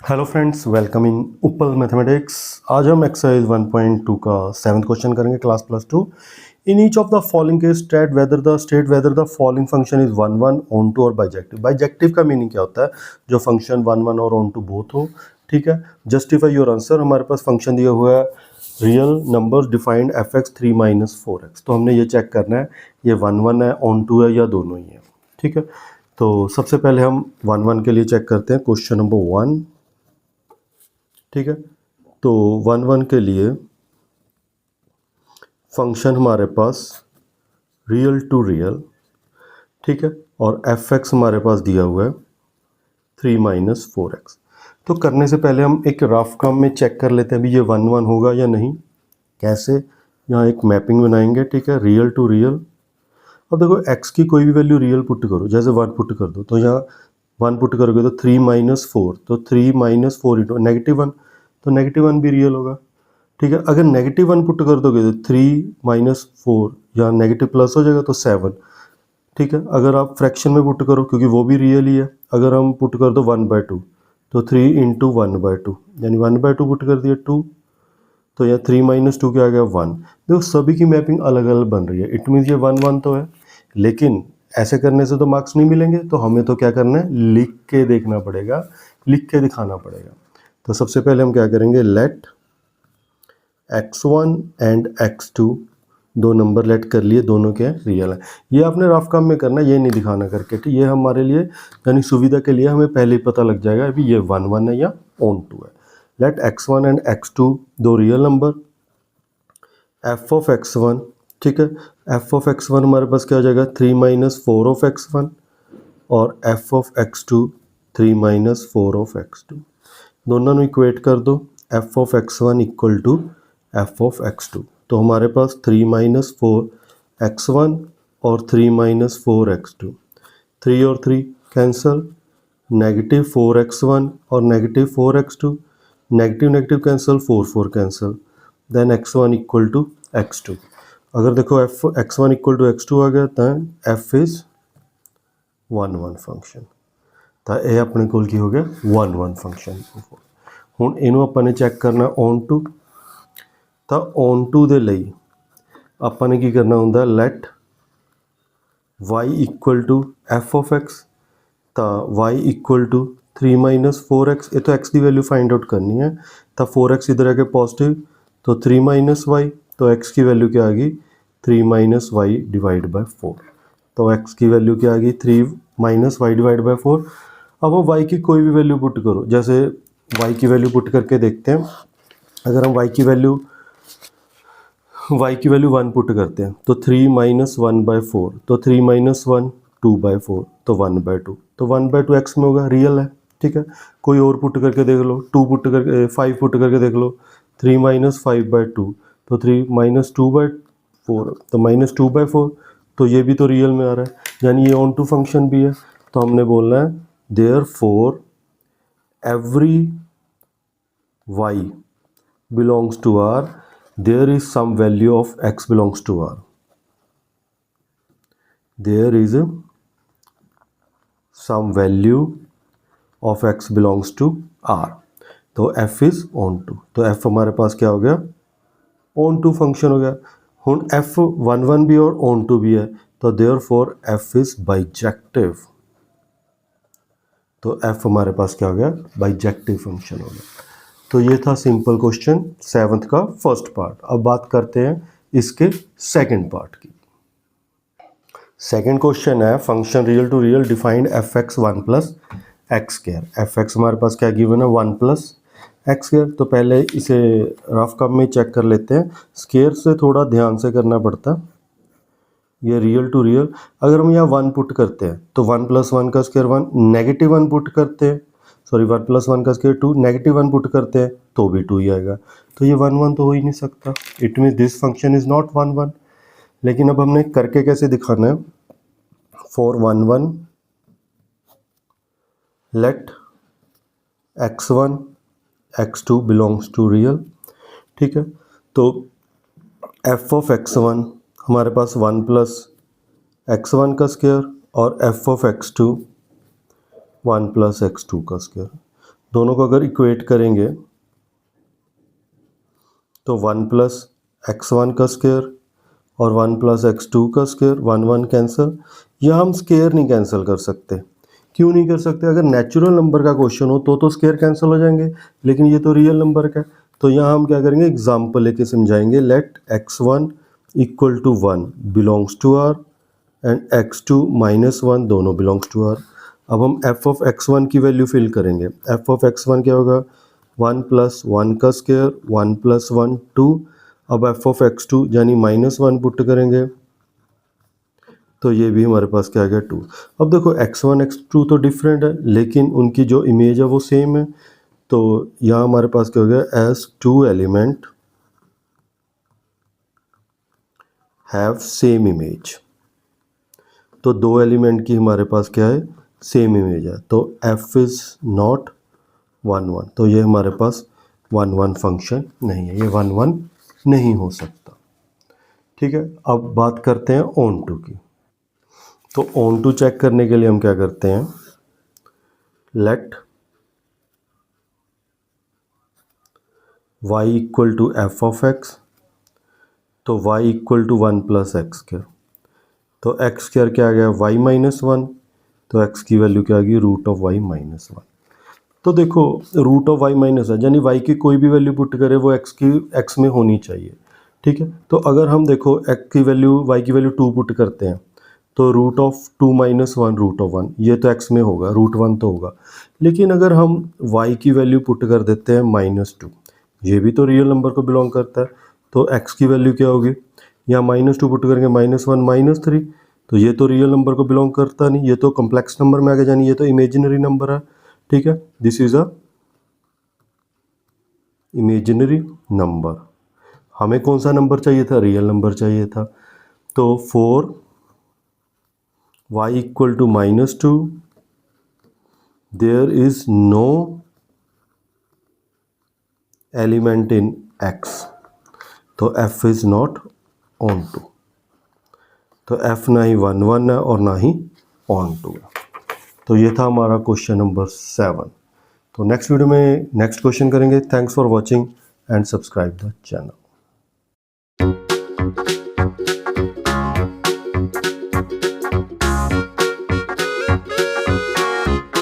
Hello friends, welcome in उपल mathematics. आज हम एक्सरसाइज 1.2 का 7th क्वेश्चन करेंगे class +2। In each of the following case state whether the following function is 1 1 on to और bijective. Bijective का meaning क्या होता है? जो फंक्शन 1 1 और ऑन टू बोथ हो। ठीक है, जस्टिफाई योर आंसर। हमारे पास फंक्शन दिया हुआ है real numbers defined fx 3 - 4x। तो हमने ये चेक करना है ये 1 1 है, ऑन टू है या दोनों ही है। ठीक है, तो सबसे पहले हम 1 1 के लिए चेक करते हैं क्वेश्चन नंबर 1। ठीक है, तो 1 1 के लिए फंक्शन हमारे पास रियल टू रियल, ठीक है, और एफ एक्स हमारे पास दिया हुआ है 3 - 4x। तो करने से पहले हम एक रफ काम में चेक कर लेते हैं अभी ये 1 1 होगा या नहीं। कैसे? यहाँ एक मैपिंग बनाएंगे। ठीक है, रियल टू रियल। अब देखो x की कोई भी वैल्यू रियल पुट करो, जैसे 1 पुट कर दो, तो यहाँ 1 पुट करोगे तो 3 - 4, तो 3 - 4 इंटू -1, तो -1 भी रियल होगा। ठीक है, अगर -1 पुट कर दोगे तो 3 - 4 या नेगेटिव प्लस हो जाएगा तो 7। ठीक है, अगर आप फ्रैक्शन में पुट करो क्योंकि वो भी रियल ही है, अगर हम पुट कर दो 1/2 तो 3 × 1/2 यानी 1/2 पुट कर दिया 2, तो यहाँ 3 - 2 क्या आ गया 1। देखो सभी की मैपिंग अलग अलग बन रही है, इट मीन्स ये 1 1 तो है, लेकिन ऐसे करने से तो मार्क्स नहीं मिलेंगे, तो हमें तो क्या करना है, लिख के देखना पड़ेगा, लिख के दिखाना पड़ेगा। तो सबसे पहले हम क्या करेंगे, लेट x1 एंड x2 दो नंबर लेट कर लिए, दोनों के रियल है। ये आपने रफ काम में करना, ये नहीं दिखाना करके। ठीक, ये हमारे लिए यानी सुविधा के लिए हमें पहले ही पता लग जाएगा अभी ये 1 1 है या ऑन टू है। लेट x1 एंड x2 दो real number, f of x1। ठीक है, f ऑफ x1 हमारे पास क्या हो जाएगा 3 - 4 ऑफ x1 और f of x2 3 - 4 of x2। दोनों को इक्वेट कर दो, f of x1 equal to f of x2। तो हमारे पास 3 - 4 x1 और 3 - 4 x2, 3 और 3 कैंसल, -4 x1 और -4 x2, negative negative cancel, 4 4 cancel, then x1 equal to x2। अगर देखो f x1 equal to x2 आ गया दैन f इज 1 1 फंक्शन। तो ये अपने कोल की हो गया 1 1 फंक्शन। ਹੁਣ ਇਹਨੂੰ ਆਪਾਂ ਨੇ ਚੈੱਕ ਕਰਨਾ ਔਨ ਟੂ। ਤਾਂ ਔਨ ਟੂ ਦੇ ਲਈ ਆਪਾਂ ਨੇ ਕੀ ਕਰਨਾ ਹੁੰਦਾ, let y equal to f of x। ਤਾਂ y ਇਕੁਅਲ ਟੂ 3 - 4x। ਇਹ ਤਾਂ x ਦੀ वैल्यू फाइंड आउट करनी है। तो 4x इधर आके पॉजिटिव, तो 3 - y, तो x की वैल्यू क्या आ गई 3 - y डिवाइड बाय 4। तो x की वैल्यू क्या आ गई 3 - y डिवाइड बाय 4। अब हम y की कोई भी वैल्यू पुट करो, जैसे y की वैल्यू पुट करके देखते हैं। अगर हम y की वैल्यू 1 पुट करते हैं तो 3 - 1/4, तो 3 - 1 2/4, तो 1/2, तो 1/2 x में होगा, रियल है। ठीक है, कोई और पुट करके देख लो, 2 पुट करके 5 पुट करके देख लो, 3 - 5/2, तो 3 - 2/4, तो -2/4, तो ये भी तो रियल में आ रहा है, यानी ये ऑन टू फंक्शन भी है। तो हमने बोलना है therefore every y belongs to R, there is some value of x belongs to R. There is some value of x belongs to R. तो f is on to, तो f हमारे पास क्या हो गया on to फंक्शन हो गया। ਹੁਣ f 1 1 भी और on to भी है, तो therefore f is bijective। तो f हमारे पास क्या हो गया, बाइजेक्टिव फंक्शन हो गया। तो ये था सिंपल क्वेश्चन 7th का फर्स्ट पार्ट। अब बात करते हैं इसके सेकंड पार्ट की। सेकंड क्वेश्चन है function real to real defined F X 1 + x²। F X हमारे पास क्या गिवन है 1 + x²। तो पहले इसे रफ कम में चेक कर लेते हैं, स्केयर से थोड़ा ध्यान से करना पड़ता है। ये रियल टू रियल, अगर हम यहाँ 1 पुट करते हैं तो 1 + 1 का स्क्वायर 1, -1 पुट करते हैं, सॉरी 1 + 1 का स्क्वायर 2, -1 पुट करते हैं तो भी 2 ही आएगा। तो ये 1 1 तो हो ही नहीं सकता, it mean this function is not 1 1। लेकिन अब हमने करके कैसे दिखाना है, for 1 1 let x1 x2 belongs to real. ठीक है, तो f ऑफ x1 हमारे पास 1 + x1 का स्क्वायर और f ऑफ x2 1 + x2 का स्क्वायर। दोनों को अगर इक्वेट करेंगे तो 1 प्लस x1 का स्क्वायर और 1 प्लस x2 का स्क्वायर, 1 1 कैंसिल। या हम स्क्वायर नहीं कैंसिल कर सकते। क्यों नहीं कर सकते? अगर नेचुरल नंबर का क्वेश्चन हो तो स्क्वायर कैंसिल हो जाएंगे, लेकिन ये तो रियल नंबर का है। तो यहाँ हम क्या करेंगे, एग्जाम्पल लेके समझाएंगे। Let x1 equal to 1 belongs to R and x2 minus 1 दोनों बिलोंग्स टू R। अब हम f ऑफ x1 की वैल्यू फिल करेंगे। f ऑफ x1 क्या होगा, 1 प्लस 1 का स्क्वायर, 1 प्लस 1 2। अब f ऑफ x2 यानी माइनस 1 पुट करेंगे तो ये भी हमारे पास क्या आ गया 2। अब देखो x1 x2 तो डिफरेंट है, लेकिन उनकी जो इमेज है वो सेम है। तो यहाँ हमारे पास क्या हो गया, as 2 element have same image. तो 2 एलिमेंट की हमारे पास क्या है, सेम इमेज है। तो f इज़ नॉट 1 1। तो ये हमारे पास 1 1 फंक्शन नहीं है, ये 1 1 नहीं हो सकता। ठीक है, अब बात करते हैं ऑन टू की। तो ऑन टू चेक करने के लिए हम क्या करते हैं, let y equal to F of X. तो y equal to 1 plus X square. तो एक्स स्क्वायर क्या आ गया, y माइनस 1। तो x की वैल्यू क्या आ गई, रूट ऑफ y माइनस 1। तो देखो रूट ऑफ y माइनस है, यानी y की कोई भी वैल्यू पुट करे वो x में होनी चाहिए। ठीक है, तो अगर हम देखो x की वैल्यू, y की वैल्यू 2 पुट करते हैं तो root of 2 minus 1 root of 1, ये तो x में होगा, रूट 1 तो होगा। लेकिन अगर हम y की वैल्यू पुट कर देते हैं -2, ये भी तो रियल नंबर को बिलोंग करता है। तो x की वैल्यू क्या होगी, यहाँ -2 पुट करेंगे, -1 -3। तो ये तो रियल नंबर को बिलोंग करता नहीं, ये तो कॉम्प्लेक्स नंबर में आ गया, यानी ये तो इमेजिनरी नंबर है। ठीक है, this is a imaginary number. हमें कौन सा नंबर चाहिए था, रियल नंबर चाहिए था। तो 4 y equal to -2 there is no element in x। तो f is not on to. तो f ना ही 1 1 है और ना ही ऑन टू है। तो ये था हमारा क्वेश्चन नंबर 7। तो नेक्स्ट वीडियो में नेक्स्ट क्वेश्चन करेंगे। Thanks for watching and subscribe the channel.